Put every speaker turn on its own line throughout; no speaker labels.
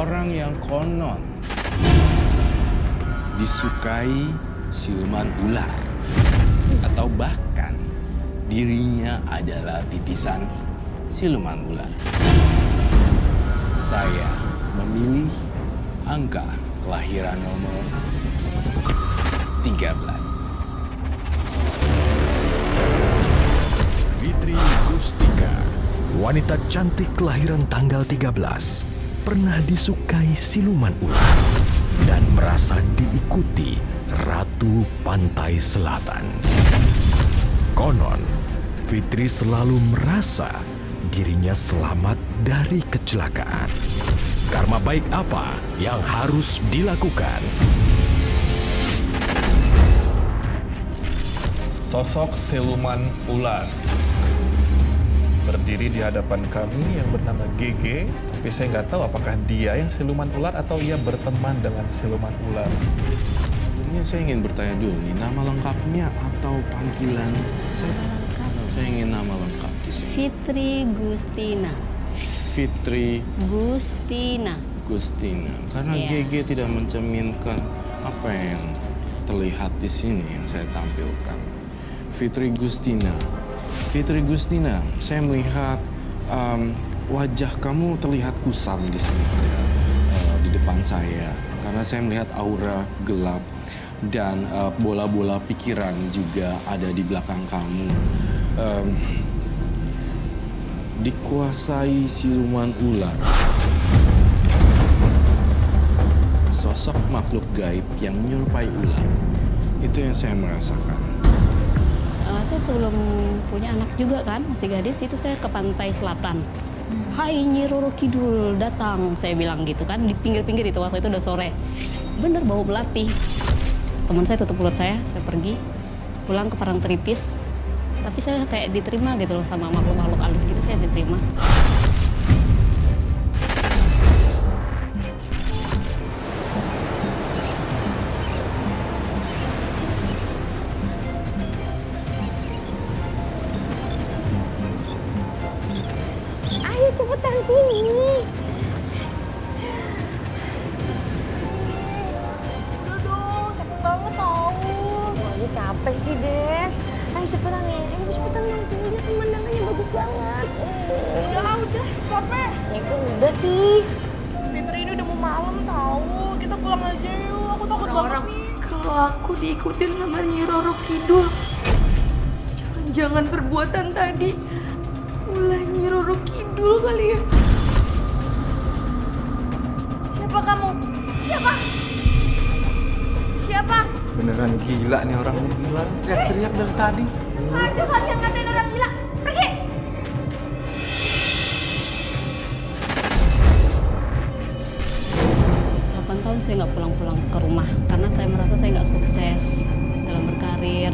orang yang konon disukai siluman ular. Atau bahkan dirinya adalah titisan siluman ular. Saya memilih angka kelahiran nomor 13.
Fitri Gustika, wanita cantik kelahiran tanggal 13, pernah disukai siluman ular dan merasa diikuti Ratu Pantai Selatan. Konon, Fitri selalu merasa dirinya selamat dari kecelakaan. Karma baik apa yang harus dilakukan?
Sosok siluman ular berdiri di hadapan kami yang bernama GG, tapi saya nggak tahu apakah dia yang siluman ular atau ia berteman dengan siluman ular.
Ini saya ingin bertanya dulu nih, nama lengkapnya atau panggilan? Saya ingin nama lengkap di sini.
Fitri Gustina.
Fitri
Gustina.
Gustina. Karena
Iya.
GG tidak mencerminkan apa yang terlihat di sini yang saya tampilkan. Fitri Gustina. Fitri Gustina, saya melihat wajah kamu terlihat kusam di sini, di depan saya. Karena saya melihat aura gelap dan bola-bola pikiran juga ada di belakang kamu. Dikuasai siluman ular. Sosok makhluk gaib yang menyerupai ular. Itu yang saya merasakan.
Saya sebelum punya anak juga kan, masih gadis, itu saya ke pantai selatan. Hai Nyi Roro Kidul, datang, saya bilang gitu kan, di pinggir-pinggir itu, waktu itu udah sore. Bener bau melati. Teman saya tutup mulut saya pergi, pulang ke Parangtritis. Tapi saya kayak diterima gitu loh sama makhluk-makhluk halus gitu, saya diterima.
Ayo cepetan sini. Udah dong, capek banget tau. Semuanya capek sih, Des. Ayo cepetan nih, ayo cepetan dong. Tuh, lihat pemandangannya bagus banget.
Udah, capek.
Ya kan udah sih.
Fitri ini udah mau malam tahu. Kita pulang aja yuk. Aku takut banget nih.
Kalau aku diikutin sama Nyi Roro Kidul, jangan-jangan perbuatan tadi ulah Nyi Roro Kidul kali ya.
Siapa kamu? Siapa? Siapa?
Beneran gila nih orangnya. Gila, teriak-teriak dari tadi.
Aja kalian ngatain orang gila. Pergi!
Tahun saya nggak pulang-pulang ke rumah karena saya merasa saya nggak sukses dalam berkarir.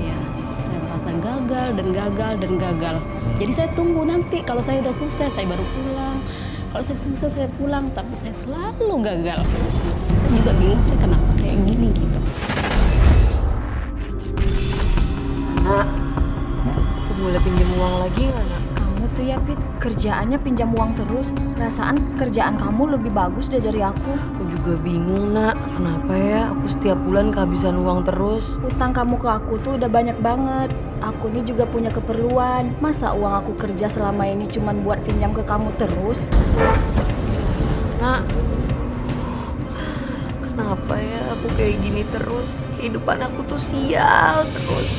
Ya, saya merasa gagal dan gagal dan gagal. Jadi saya tunggu nanti kalau saya udah sukses saya baru pulang. Kalau saya sukses saya pulang, tapi saya selalu gagal. Saya juga bingung saya kenapa kayak gini gitu.
Nak, aku boleh pinjam uang lagi nggak, Nak?
Kamu tuh ya, Pit, kerjaannya pinjam uang terus. Perasaan kerjaan kamu lebih bagus dari aku.
Aku juga bingung, Nak. Kenapa ya aku setiap bulan kehabisan uang terus?
Utang kamu ke aku tuh udah banyak banget. Aku nih juga punya keperluan. Masa uang aku kerja selama ini cuman buat pinjam ke kamu terus?
Nak, kenapa ya aku kayak gini terus? Kehidupan aku tuh sial terus.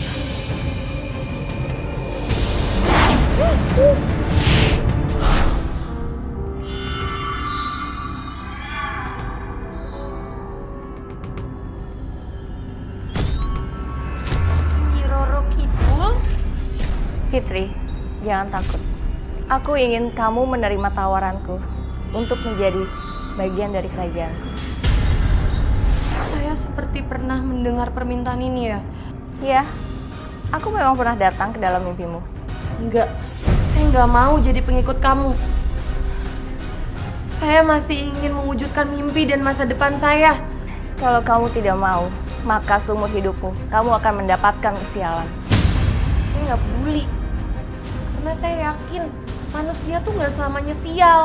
Nyi Roro Kidul? Fitri, jangan takut. Aku ingin kamu menerima tawaranku untuk menjadi bagian dari kerajaanku.
Saya seperti pernah mendengar permintaan ini ya.
Iya, aku memang pernah datang ke dalam mimpimu.
Enggak, saya nggak mau jadi pengikut kamu. Saya masih ingin mewujudkan mimpi dan masa depan saya.
Kalau kamu tidak mau, maka seumur hidupmu kamu akan mendapatkan kesialan.
Saya nggak peduli. Karena saya yakin manusia tuh nggak selamanya sial.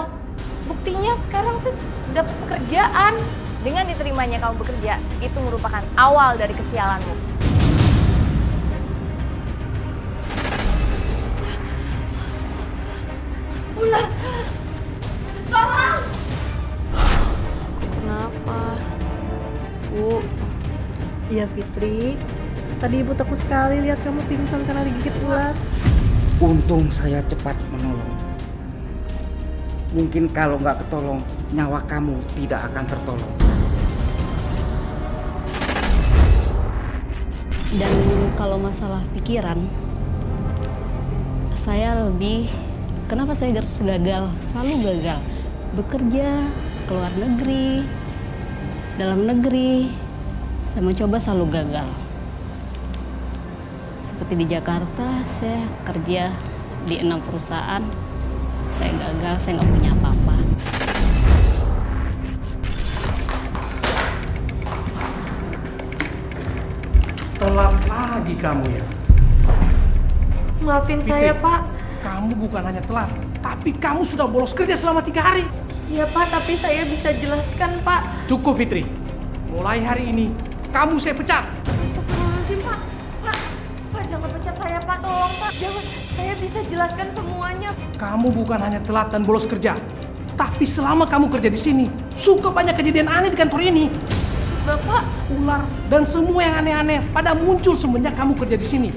Buktinya sekarang saya
dapat pekerjaan. Dengan diterimanya kamu bekerja, itu merupakan awal dari kesialanmu.
Ular! Tolong!
Kenapa? Bu,
Iya Fitri, tadi ibu takut sekali lihat kamu pingsan karena digigit ular.
Untung saya cepat menolong. Mungkin kalau nggak ketolong, nyawa kamu tidak akan tertolong.
dan kalau masalah pikiran, saya lebih, kenapa saya harus gagal, selalu gagal. Bekerja, keluar negeri, dalam negeri, saya mencoba selalu gagal. Seperti di Jakarta, saya kerja di 6 perusahaan, saya gagal, saya nggak punya apa-apa.
Telat lagi kamu ya.
Maafin
Fitri,
saya, Pak.
Kamu bukan hanya telat, tapi kamu sudah bolos kerja selama 3 hari.
Iya, Pak, tapi saya bisa jelaskan, Pak.
Cukup Fitri, mulai hari ini kamu saya pecat.
Astagfirullahaladzim, Pak. Pak, jangan pecat saya, Pak. Tolong, Pak. Jangan. Saya bisa jelaskan semuanya.
Kamu bukan hanya telat dan bolos kerja, tapi selama kamu kerja di sini, suka banyak kejadian aneh di kantor ini.
Bapak,
Ular dan semua yang aneh-aneh pada muncul semenjak kamu kerja di sini.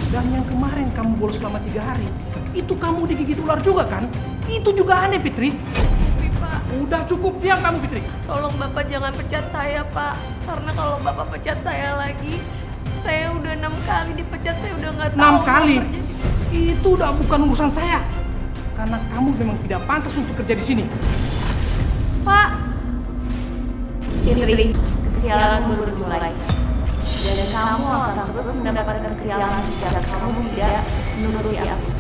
Dan yang kemarin kamu bolos selama 3 hari, itu kamu digigit ular juga kan? Itu juga aneh, Fitri.
tapi Pak,
Udah cukup, diam kamu, Fitri.
tolong Bapak jangan pecat saya, Pak. Karena kalau Bapak pecat saya lagi, saya udah 6 kali dipecat, saya udah nggak tahu.
6 kali?
mau kerja di-
Itu udah bukan urusan saya. Karena kamu memang tidak pantas untuk kerja di sini.
Pak,
Fitri, kesialan baru dimulai. Dan kamu akan terus mendapatkan kesialan jika kamu tidak menuruti aku.